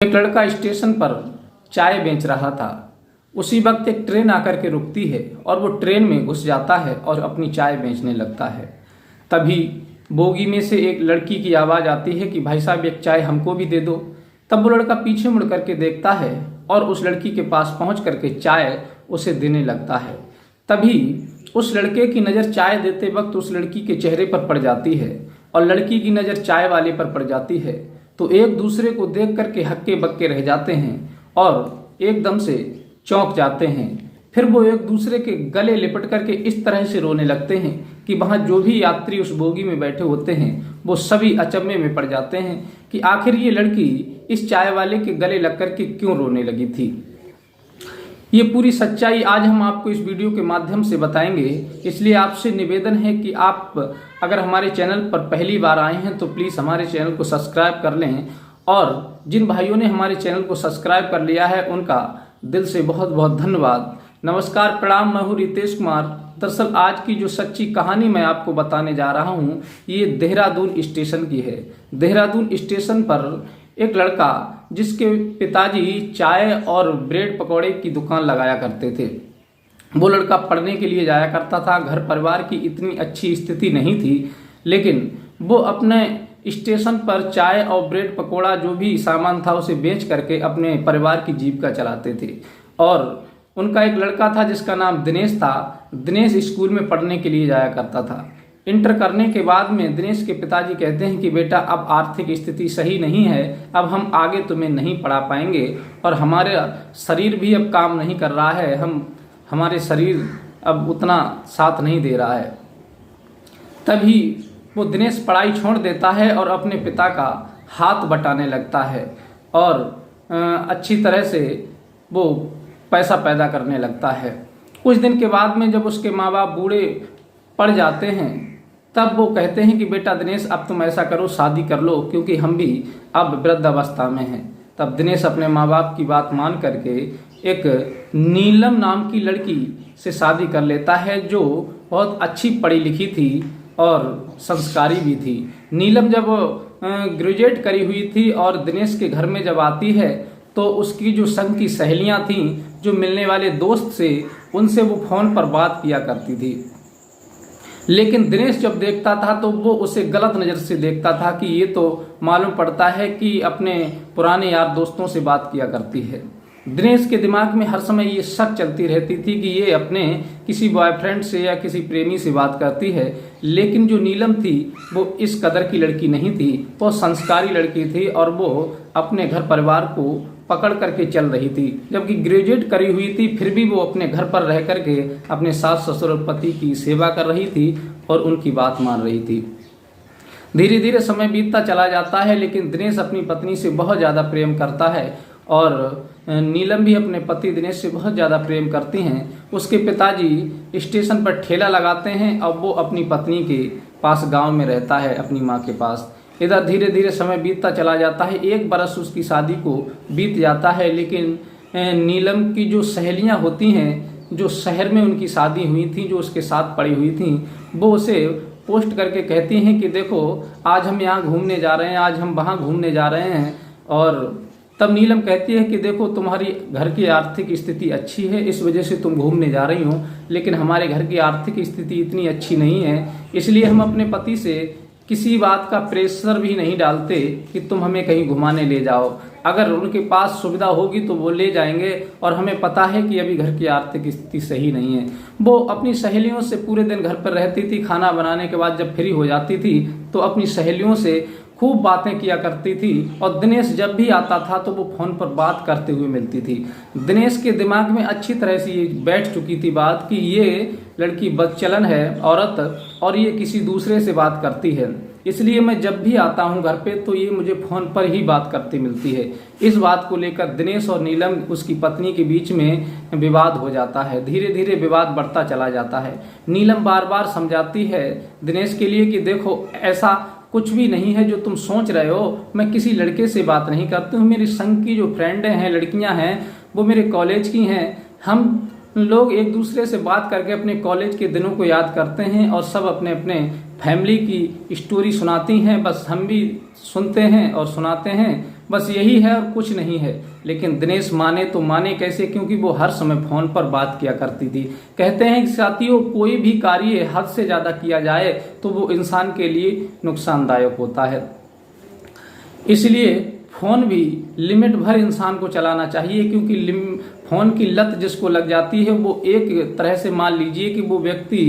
एक लड़का स्टेशन पर चाय बेच रहा था। उसी वक्त एक ट्रेन आकर के रुकती है और वो ट्रेन में घुस जाता है और अपनी चाय बेचने लगता है। तभी बोगी में से एक लड़की की आवाज़ आती है कि भाई साहब एक चाय हमको भी दे दो। तब वो लड़का पीछे मुड़ करके देखता है और उस लड़की के पास पहुंच करके चाय उसे देने लगता है। तभी उस लड़के की नज़र चाय देते वक्त उस लड़की के चेहरे पर पड़ जाती है और लड़की की नज़र चाय वाले पर पड़ जाती है। तो एक दूसरे को देख करके हक्के बक्के रह जाते हैं और एकदम से चौंक जाते हैं। फिर वो एक दूसरे के गले लिपट करके इस तरह से रोने लगते हैं कि वहाँ जो भी यात्री उस बोगी में बैठे होते हैं वो सभी अचंभे में पड़ जाते हैं कि आखिर ये लड़की इस चाय वाले के गले लग करके क्यों रोने लगी थी। ये पूरी सच्चाई आज हम आपको इस वीडियो के माध्यम से बताएंगे। इसलिए आपसे निवेदन है कि आप अगर हमारे चैनल पर पहली बार आए हैं तो प्लीज़ हमारे चैनल को सब्सक्राइब कर लें, और जिन भाइयों ने हमारे चैनल को सब्सक्राइब कर लिया है उनका दिल से बहुत बहुत धन्यवाद। नमस्कार, प्रणाम, मैं हूँ रितेश कुमार। दरअसल आज की जो सच्ची कहानी मैं आपको बताने जा रहा हूँ ये देहरादून स्टेशन की है। देहरादून स्टेशन पर एक लड़का जिसके पिताजी चाय और ब्रेड पकौड़े की दुकान लगाया करते थे, वो लड़का पढ़ने के लिए जाया करता था। घर परिवार की इतनी अच्छी स्थिति नहीं थी, लेकिन वो अपने स्टेशन पर चाय और ब्रेड पकौड़ा जो भी सामान था उसे बेच करके अपने परिवार की जीविका चलाते थे। और उनका एक लड़का था जिसका नाम दिनेश था। दिनेश स्कूल में पढ़ने के लिए जाया करता था। इंटर करने के बाद में दिनेश के पिताजी कहते हैं कि बेटा अब आर्थिक स्थिति सही नहीं है, अब हम आगे तुम्हें नहीं पढ़ा पाएंगे और हमारे शरीर भी अब काम नहीं कर रहा है, हमारे शरीर अब उतना साथ नहीं दे रहा है। तभी वो दिनेश पढ़ाई छोड़ देता है और अपने पिता का हाथ बटाने लगता है और अच्छी तरह से वो पैसा पैदा करने लगता है। कुछ दिन के बाद में जब उसके माँ बाप बूढ़े पड़ जाते हैं तब वो कहते हैं कि बेटा दिनेश अब तुम ऐसा करो, शादी कर लो, क्योंकि हम भी अब वृद्ध अवस्था में हैं। तब दिनेश अपने माँ बाप की बात मान करके एक नीलम नाम की लड़की से शादी कर लेता है जो बहुत अच्छी पढ़ी लिखी थी और संस्कारी भी थी। नीलम जब ग्रेजुएट करी हुई थी और दिनेश के घर में जब आती है तो उसकी जो संग की सहेलियां थीं, जो मिलने वाले दोस्त से, उनसे वो फ़ोन पर बात किया करती थी। लेकिन दिनेश जब देखता था तो वो उसे गलत नज़र से देखता था कि ये तो मालूम पड़ता है कि अपने पुराने यार दोस्तों से बात किया करती है। दिनेश के दिमाग में हर समय ये शक चलती रहती थी कि ये अपने किसी बॉयफ्रेंड से या किसी प्रेमी से बात करती है। लेकिन जो नीलम थी वो इस कदर की लड़की नहीं थी, वो संस्कारी लड़की थी और वो अपने घर परिवार को पकड़ करके चल रही थी। जबकि ग्रेजुएट करी हुई थी फिर भी वो अपने घर पर रह करके अपने सास ससुर और पति की सेवा कर रही थी और उनकी बात मान रही थी। धीरे धीरे समय बीतता चला जाता है, लेकिन दिनेश अपनी पत्नी से बहुत ज़्यादा प्रेम करता है और नीलम भी अपने पति दिनेश से बहुत ज़्यादा प्रेम करती हैं। उसके पिताजी स्टेशन पर ठेला लगाते हैं और वो अपनी पत्नी के पास गांव में रहता है, अपनी माँ के पास। इधर धीरे धीरे समय बीतता चला जाता है। 1 बरस उसकी शादी को बीत जाता है, लेकिन नीलम की जो सहेलियां होती हैं, जो शहर में उनकी शादी हुई थी, जो उसके साथ पड़ी हुई थी, वो उसे पोस्ट करके कहती हैं कि देखो आज हम यहाँ घूमने जा रहे हैं, आज हम वहाँ घूमने जा रहे हैं। और तब नीलम कहती है कि देखो तुम्हारी घर की आर्थिक स्थिति अच्छी है, इस वजह से तुम घूमने जा रही हो, लेकिन हमारे घर की आर्थिक स्थिति इतनी अच्छी नहीं है, इसलिए हम अपने पति से किसी बात का प्रेशर भी नहीं डालते कि तुम हमें कहीं घुमाने ले जाओ। अगर उनके पास सुविधा होगी तो वो ले जाएंगे, और हमें पता है कि अभी घर की आर्थिक स्थिति सही नहीं है। वो अपनी सहेलियों से पूरे दिन घर पर रहती थी। खाना बनाने के बाद जब फ्री हो जाती थी तो अपनी सहेलियों से खूब बातें किया करती थी, और दिनेश जब भी आता था तो वो फ़ोन पर बात करते हुए मिलती थी। दिनेश के दिमाग में अच्छी तरह से ये बैठ चुकी थी बात कि ये लड़की बदचलन है औरत, और ये किसी दूसरे से बात करती है, इसलिए मैं जब भी आता हूँ घर पे तो ये मुझे फ़ोन पर ही बात करती मिलती है। इस बात को लेकर दिनेश और नीलम, उसकी पत्नी के बीच में विवाद हो जाता है। धीरे धीरे विवाद बढ़ता चला जाता है। नीलम बार बार समझाती है दिनेश के लिए कि देखो ऐसा कुछ भी नहीं है जो तुम सोच रहे हो, मैं किसी लड़के से बात नहीं करती हूँ, मेरी संग की जो फ्रेंडें हैं, लड़कियाँ हैं, वो मेरे कॉलेज की हैं, हम लोग एक दूसरे से बात करके अपने कॉलेज के दिनों को याद करते हैं और सब अपने अपने फैमिली की स्टोरी सुनाती हैं। बस हम भी सुनते हैं और सुनाते हैं, बस यही है और कुछ नहीं है। लेकिन दिनेश माने तो माने कैसे, क्योंकि वो हर समय फोन पर बात किया करती थी। कहते हैं कि साथियों, कोई भी कार्य हद से ज्यादा किया जाए तो वो इंसान के लिए नुकसानदायक होता है। इसलिए फोन भी लिमिट भर इंसान को चलाना चाहिए, क्योंकि फोन की लत जिसको लग जाती है वो एक तरह से मान लीजिए कि वो व्यक्ति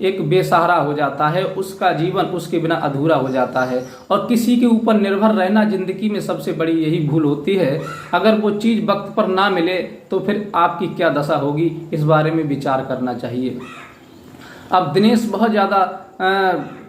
एक बेसहारा हो जाता है, उसका जीवन उसके बिना अधूरा हो जाता है। और किसी के ऊपर निर्भर रहना जिंदगी में सबसे बड़ी यही भूल होती है। अगर वो चीज़ वक्त पर ना मिले तो फिर आपकी क्या दशा होगी, इस बारे में विचार करना चाहिए। अब दिनेश बहुत ज़्यादा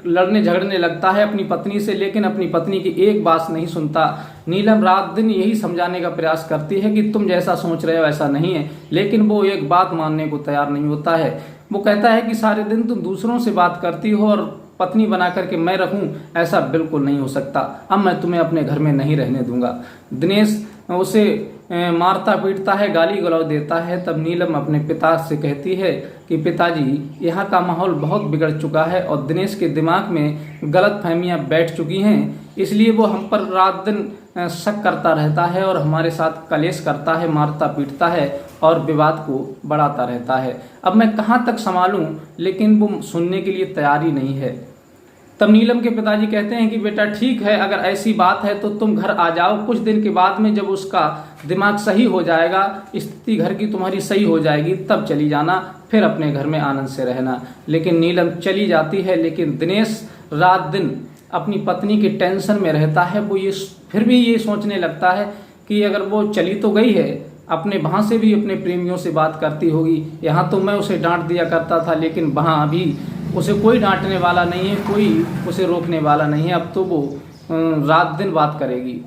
लड़ने झगड़ने लगता है अपनी पत्नी से, लेकिन अपनी पत्नी की एक बात नहीं सुनता। नीलम रात दिन यही समझाने का प्रयास करती है कि तुम जैसा सोच रहे हो ऐसा नहीं है, लेकिन वो एक बात मानने को तैयार नहीं होता है। वो कहता है कि सारे दिन तुम दूसरों से बात करती हो और पत्नी बना करके मैं रहूं, ऐसा बिल्कुल नहीं हो सकता। अब मैं तुम्हें अपने घर में नहीं रहने दूंगा। दिनेश उसे मारता पीटता है, गाली गलौज देता है। तब नीलम अपने पिता से कहती है कि पिताजी, यहाँ का माहौल बहुत बिगड़ चुका है और दिनेश के दिमाग में गलत फहमियाँ बैठ चुकी हैं, इसलिए वो हम पर रात दिन शक करता रहता है और हमारे साथ कलेश करता है, मारता पीटता है और विवाद को बढ़ाता रहता है। अब मैं कहाँ तक संभालूं, लेकिन वो सुनने के लिए तैयार ही नहीं है। तब नीलम के पिताजी कहते हैं कि बेटा ठीक है, अगर ऐसी बात है तो तुम घर आ जाओ। कुछ दिन के बाद में जब उसका दिमाग सही हो जाएगा, स्थिति घर की तुम्हारी सही हो जाएगी, तब चली जाना, फिर अपने घर में आनंद से रहना। लेकिन नीलम चली जाती है, लेकिन दिनेश रात दिन अपनी पत्नी की टेंशन में रहता है। वो ये फिर भी ये सोचने लगता है कि अगर वो चली तो गई है, अपने वहाँ से भी अपने प्रेमियों से बात करती होगी। यहाँ तो मैं उसे डांट दिया करता था, लेकिन वहाँ अभी उसे कोई डांटने वाला नहीं है, कोई उसे रोकने वाला नहीं है। अब तो वो रात दिन बात करेगी।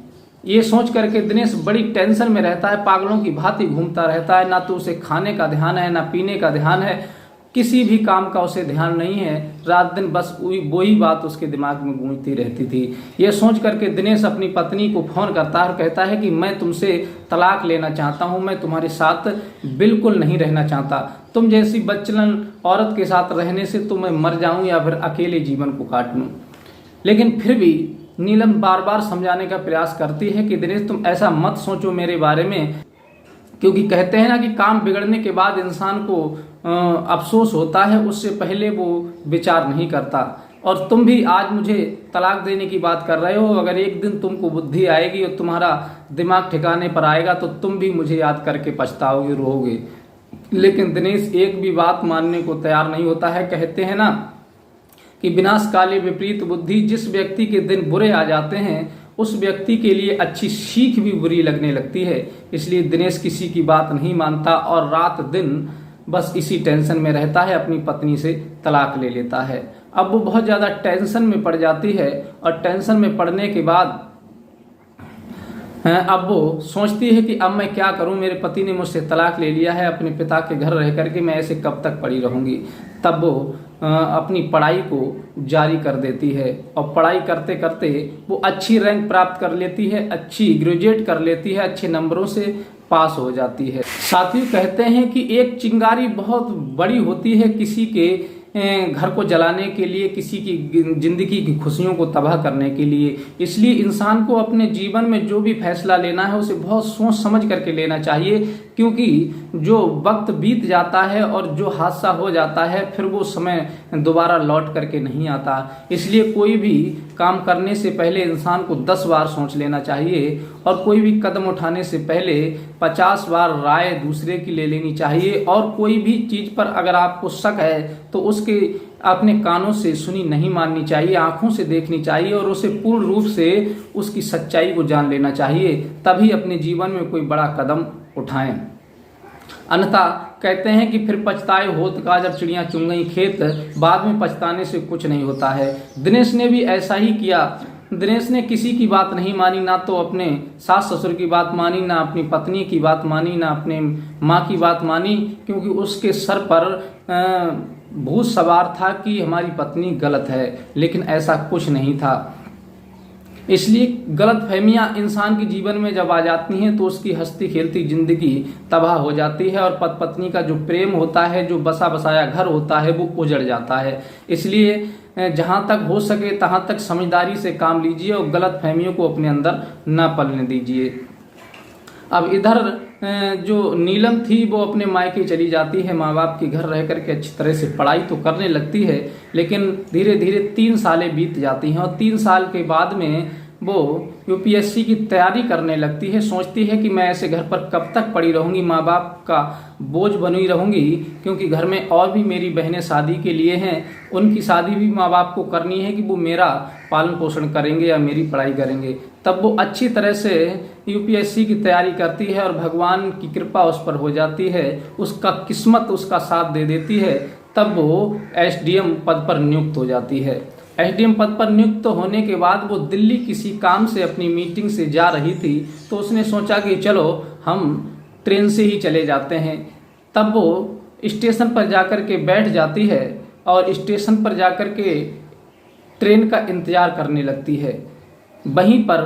ये सोच करके दिनेश बड़ी टेंशन में रहता है, पागलों की भांति घूमता रहता है। ना तो उसे खाने का ध्यान है, ना पीने का ध्यान है, किसी भी काम का उसे ध्यान नहीं है। रात दिन बस वही बात उसके दिमाग में गूंजती रहती थी। ये सोच करके दिनेश अपनी पत्नी को फोन करता है और कहता है कि मैं तुमसे तलाक लेना चाहता हूँ, मैं तुम्हारे साथ बिल्कुल नहीं रहना चाहता। तुम जैसी बच्चलन औरत के साथ रहने से तो मैं मर जाऊं या फिर अकेले जीवन को काट लूं। लेकिन फिर भी नीलम बार बार समझाने का प्रयास करती है कि दिनेश तुम ऐसा मत सोचो मेरे बारे में, क्योंकि कहते हैं ना कि काम बिगड़ने के बाद इंसान को अफसोस होता है, उससे पहले वो विचार नहीं करता। और तुम भी आज मुझे तलाक देने की बात कर रहे हो। अगर एक दिन तुमको बुद्धि आएगी और तुम्हारा दिमाग ठिकाने पर आएगा तो तुम भी मुझे याद करके पछताओगे, रोओगे। लेकिन दिनेश एक भी बात मानने को तैयार नहीं होता है। कहते हैं ना कि विनाश काले विपरीत बुद्धि, जिस व्यक्ति के दिन बुरे आ जाते हैं उस व्यक्ति के लिए अच्छी सीख भी बुरी लगने लगती है। इसलिए दिनेश किसी की बात नहीं मानता और रात दिन बस इसी टेंशन में रहता है, अपनी पत्नी से तलाक ले लेता है। अब वो बहुत ज़्यादा टेंशन में पड़ जाती है और टेंशन में पड़ने के बाद अब वो सोचती है कि अब मैं क्या करूं, मेरे पति ने मुझसे तलाक ले लिया है, अपने पिता के घर रह करके मैं ऐसे कब तक पड़ी रहूंगी। तब वो अपनी पढ़ाई को जारी कर देती है और पढ़ाई करते करते वो अच्छी रैंक प्राप्त कर लेती है, अच्छी ग्रेजुएट कर लेती है, अच्छे नंबरों से पास हो जाती है। साथियों, कहते हैं कि एक चिंगारी बहुत बड़ी होती है किसी के घर को जलाने के लिए, किसी की जिंदगी की खुशियों को तबाह करने के लिए। इसलिए इंसान को अपने जीवन में जो भी फैसला लेना है उसे बहुत सोच समझ करके लेना चाहिए, क्योंकि जो वक्त बीत जाता है और जो हादसा हो जाता है फिर वो समय दोबारा लौट करके नहीं आता। इसलिए कोई भी काम करने से पहले इंसान को 10 बार सोच लेना चाहिए और कोई भी कदम उठाने से पहले 50 बार राय दूसरे की ले लेनी चाहिए। और कोई भी चीज पर अगर आपको शक है तो उसके अपने कानों से सुनी नहीं माननी चाहिए, आंखों से देखनी चाहिए और उसे पूर्ण रूप से उसकी सच्चाई को जान लेना चाहिए। तभी अपने जीवन में कोई बड़ा कदम उठाएं। अन्यथा कहते हैं कि फिर पछताए होत का, जब चिड़ियां चुन गई खेत, बाद में पछताने से कुछ नहीं होता है। दिनेश ने भी ऐसा ही किया। दिनेश ने किसी की बात नहीं मानी, ना तो अपने सास ससुर की बात मानी, ना अपनी पत्नी की बात मानी, ना अपने माँ की बात मानी, क्योंकि उसके सर पर भूत सवार था कि हमारी पत्नी गलत है, लेकिन ऐसा कुछ नहीं था। इसलिए गलत फहमियाँ इंसान के जीवन में जब आ जाती हैं तो उसकी हंसती खेलती जिंदगी तबाह हो जाती है और पति पत्नी का जो प्रेम होता है, जो बसा बसाया घर होता है, वो उजड़ जाता है। इसलिए जहाँ तक हो सके तहाँ तक समझदारी से काम लीजिए और गलत फहमियों को अपने अंदर न पलने दीजिए। अब इधर जो नीलम थी वो अपने मायके चली जाती है, माँ बाप के घर रह करके अच्छी तरह से पढ़ाई तो करने लगती है, लेकिन धीरे धीरे 3 सालें बीत जाती हैं और 3 साल के बाद में वो यूपीएससी की तैयारी करने लगती है। सोचती है कि मैं ऐसे घर पर कब तक पड़ी रहूँगी, माँ बाप का बोझ बनी रहूँगी, क्योंकि घर में और भी मेरी बहनें शादी के लिए हैं, उनकी शादी भी माँ बाप को करनी है कि वो मेरा पालन पोषण करेंगे या मेरी पढ़ाई करेंगे। तब वो अच्छी तरह से यूपीएससी की तैयारी करती है और भगवान की कृपा उस पर हो जाती है, उसका किस्मत उसका साथ दे देती है। तब वो एसडीएम पद पर नियुक्त हो जाती है। एसडीएम पद पर नियुक्त होने के बाद वो दिल्ली किसी काम से अपनी मीटिंग से जा रही थी, तो उसने सोचा कि चलो हम ट्रेन से ही चले जाते हैं। तब वो स्टेशन पर जाकर के बैठ जाती है और स्टेशन पर जाकर के ट्रेन का इंतजार करने लगती है। वहीं पर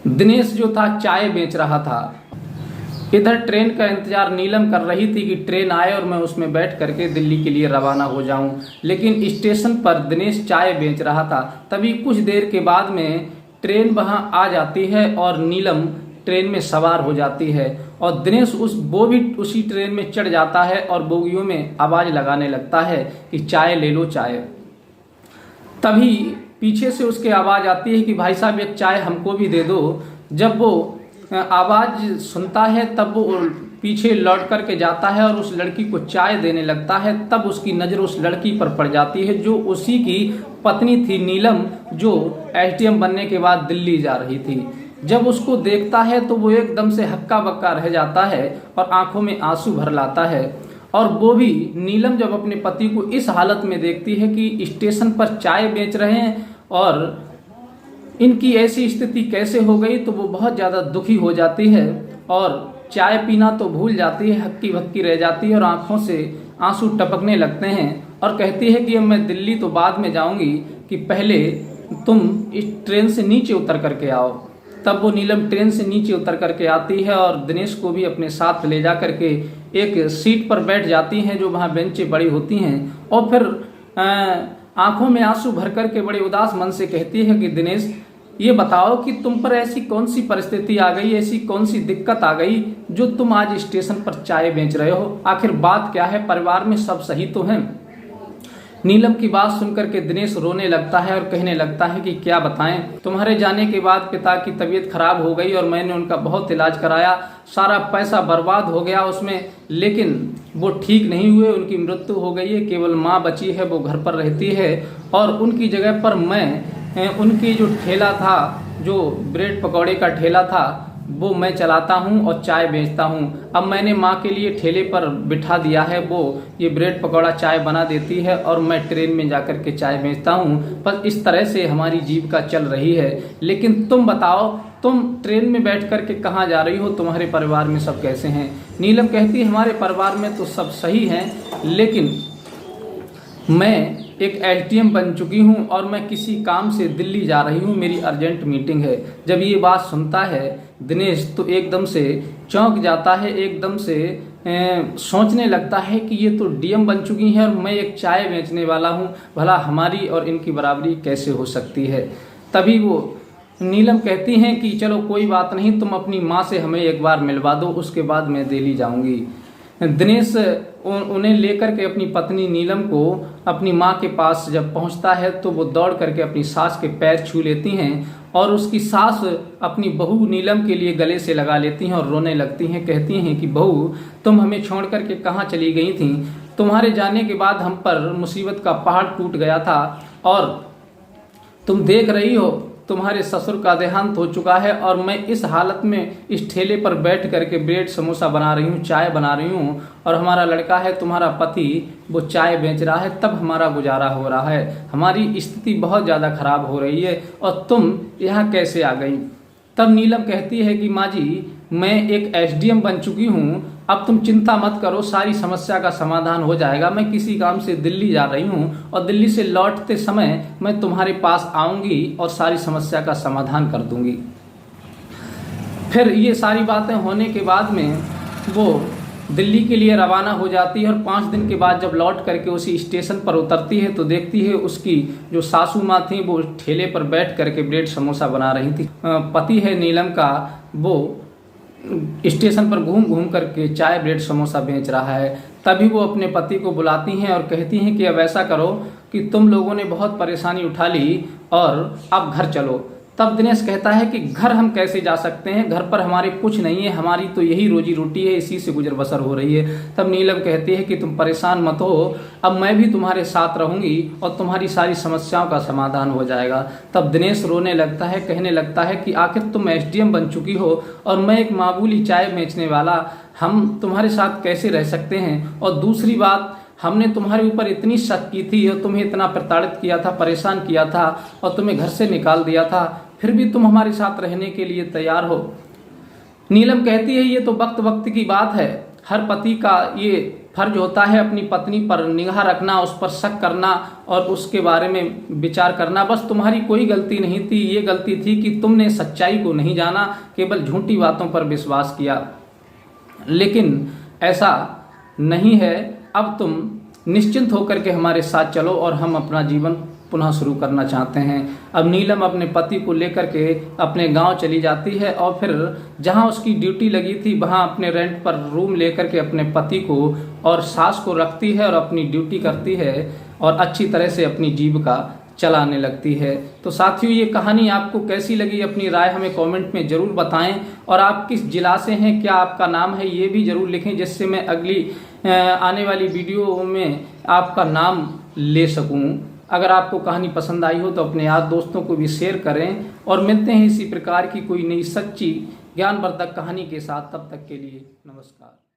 दिनेश जो था चाय बेच रहा था। इधर ट्रेन का इंतजार नीलम कर रही थी कि ट्रेन आए और मैं उसमें बैठ करके दिल्ली के लिए रवाना हो जाऊं, लेकिन स्टेशन पर दिनेश चाय बेच रहा था। तभी कुछ देर के बाद में ट्रेन वहां आ जाती है और नीलम ट्रेन में सवार हो जाती है और दिनेश वो भी उसी ट्रेन में चढ़ जाता है और बोगियों में आवाज़ लगाने लगता है कि चाय ले लो चाय। तभी पीछे से उसके आवाज़ आती है कि भाई साहब एक चाय हमको भी दे दो। जब वो आवाज़ सुनता है तब वो पीछे लौट करके जाता है और उस लड़की को चाय देने लगता है। तब उसकी नज़र उस लड़की पर पड़ जाती है जो उसी की पत्नी थी नीलम, जो एसडीएम बनने के बाद दिल्ली जा रही थी। जब उसको देखता है तो वो एकदम से हक्का बक्का रह जाता है और आंखों में आंसू भर लाता है। और वो भी नीलम जब अपने पति को इस हालत में देखती है कि स्टेशन पर चाय बेच रहे हैं और इनकी ऐसी स्थिति कैसे हो गई, तो वो बहुत ज़्यादा दुखी हो जाती है और चाय पीना तो भूल जाती है, हक्की भक्की रह जाती है और आंखों से आंसू टपकने लगते हैं और कहती है कि अब मैं दिल्ली तो बाद में जाऊंगी, कि पहले तुम इस ट्रेन से नीचे उतर करके आओ। तब वो नीलम ट्रेन से नीचे उतर करके आती है और दिनेश को भी अपने साथ ले जा करके एक सीट पर बैठ जाती हैं जो वहाँ बेंचें बड़ी होती हैं और फिर आंखों में आंसू भर करके बड़े उदास मन से कहती है कि दिनेश, ये बताओ कि तुम पर ऐसी कौन सी परिस्थिति आ गई, ऐसी कौन सी दिक्कत आ गई जो तुम आज स्टेशन पर चाय बेच रहे हो? आखिर बात क्या है? परिवार में सब सही तो हैं? नीलम की बात सुनकर के दिनेश रोने लगता है और कहने लगता है कि क्या बताएं, तुम्हारे जाने के बाद पिता की तबीयत खराब हो गई और मैंने उनका बहुत इलाज कराया, सारा पैसा बर्बाद हो गया उसमें, लेकिन वो ठीक नहीं हुए, उनकी मृत्यु हो गई है। केवल माँ बची है, वो घर पर रहती है और उनकी जगह पर मैं उनकी जो ठेला था, जो ब्रेड पकौड़े का ठेला था, वो मैं चलाता हूँ और चाय बेचता हूँ। अब मैंने माँ के लिए ठेले पर बिठा दिया है, वो ये ब्रेड पकौड़ा चाय बना देती है और मैं ट्रेन में जाकर के चाय बेचता हूँ। बस इस तरह से हमारी जीविका चल रही है। लेकिन तुम बताओ, तुम ट्रेन में बैठ कर के कहाँ जा रही हो? तुम्हारे परिवार में सब कैसे हैं? नीलम कहती है हमारे परिवार में तो सब सही हैं, लेकिन मैं एक एसडीएम बन चुकी हूँ और मैं किसी काम से दिल्ली जा रही हूँ, मेरी अर्जेंट मीटिंग है। जब ये बात सुनता है दिनेश तो एकदम से चौंक जाता है, एकदम से सोचने लगता है कि ये तो डीएम बन चुकी हैं और मैं एक चाय बेचने वाला हूँ, भला हमारी और इनकी बराबरी कैसे हो सकती है? तभी वो नीलम कहती हैं कि चलो कोई बात नहीं, तुम अपनी माँ से हमें एक बार मिलवा दो, उसके बाद मैं दिल्ली जाऊँगी। दिनेश उन्हें लेकर के अपनी पत्नी नीलम को अपनी माँ के पास जब पहुँचता है तो वो दौड़ करके अपनी सास के पैर छू लेती हैं और उसकी सास अपनी बहू नीलम के लिए गले से लगा लेती हैं और रोने लगती हैं। कहती हैं कि बहू, तुम हमें छोड़ करके कहाँ चली गई थी? तुम्हारे जाने के बाद हम पर मुसीबत का पहाड़ टूट गया था और तुम देख रही हो तुम्हारे ससुर का देहांत हो चुका है और मैं इस हालत में इस ठेले पर बैठ करके ब्रेड समोसा बना रही हूँ, चाय बना रही हूँ और हमारा लड़का है, तुम्हारा पति, वो चाय बेच रहा है, तब हमारा गुजारा हो रहा है। हमारी स्थिति बहुत ज़्यादा खराब हो रही है और तुम यहाँ कैसे आ गई? तब नीलम कहती है कि माँ जी, मैं एक एसडीएम बन चुकी हूँ, अब तुम चिंता मत करो, सारी समस्या का समाधान हो जाएगा। मैं किसी काम से दिल्ली जा रही हूँ और दिल्ली से लौटते समय मैं तुम्हारे पास आऊँगी और सारी समस्या का समाधान कर दूँगी। फिर ये सारी बातें होने के बाद में वो दिल्ली के लिए रवाना हो जाती है और 5 दिन के बाद जब लौट करके उसी स्टेशन पर उतरती है तो देखती है उसकी जो सासू माँ थी वो ठेले पर बैठ करके ब्रेड समोसा बना रही थी। पति है नीलम का, वो स्टेशन पर घूम घूम करके चाय ब्रेड समोसा बेच रहा है। तभी वो अपने पति को बुलाती हैं और कहती हैं कि अब ऐसा करो कि तुम लोगों ने बहुत परेशानी उठा ली और अब घर चलो। तब दिनेश कहता है कि घर हम कैसे जा सकते हैं, घर पर हमारे कुछ नहीं है, हमारी तो यही रोजी रोटी है, इसी से गुजर बसर हो रही है। तब नीलम कहती है कि तुम परेशान मत हो, अब मैं भी तुम्हारे साथ रहूंगी और तुम्हारी सारी समस्याओं का समाधान हो जाएगा। तब दिनेश रोने लगता है, कहने लगता है कि आखिर तुम एसडीएम बन चुकी हो और मैं एक मामूली चाय बेचने वाला, हम तुम्हारे साथ कैसे रह सकते हैं। और दूसरी बात, हमने तुम्हारे ऊपर इतनी शक की थी और तुम्हें इतना प्रताड़ित किया था, परेशान किया था और तुम्हें घर से निकाल दिया था, फिर भी तुम हमारे साथ रहने के लिए तैयार हो। नीलम कहती है ये तो वक्त वक्त की बात है, हर पति का ये फर्ज होता है अपनी पत्नी पर निगाह रखना, उस पर शक करना और उसके बारे में विचार करना। बस तुम्हारी कोई गलती नहीं थी, ये गलती थी कि तुमने सच्चाई को नहीं जाना, केवल झूठी बातों पर विश्वास किया। लेकिन ऐसा नहीं है, अब तुम निश्चिंत होकर के हमारे साथ चलो और हम अपना जीवन पुनः शुरू करना चाहते हैं। अब नीलम अपने पति को लेकर के अपने गांव चली जाती है और फिर जहां उसकी ड्यूटी लगी थी वहां अपने रेंट पर रूम लेकर के अपने पति को और सास को रखती है और अपनी ड्यूटी करती है और अच्छी तरह से अपनी जीविका चलाने लगती है। तो साथियों, ये कहानी आपको कैसी लगी, अपनी राय हमें कमेंट में ज़रूर बताएं और आप किस जिला से हैं, क्या आपका नाम है, ये भी ज़रूर लिखें, जिससे मैं अगली आने वाली वीडियो में आपका नाम ले सकूं। अगर आपको कहानी पसंद आई हो तो अपने यार दोस्तों को भी शेयर करें और मिलते हैं इसी प्रकार की कोई नई सच्ची ज्ञानवर्धक कहानी के साथ। तब तक के लिए नमस्कार।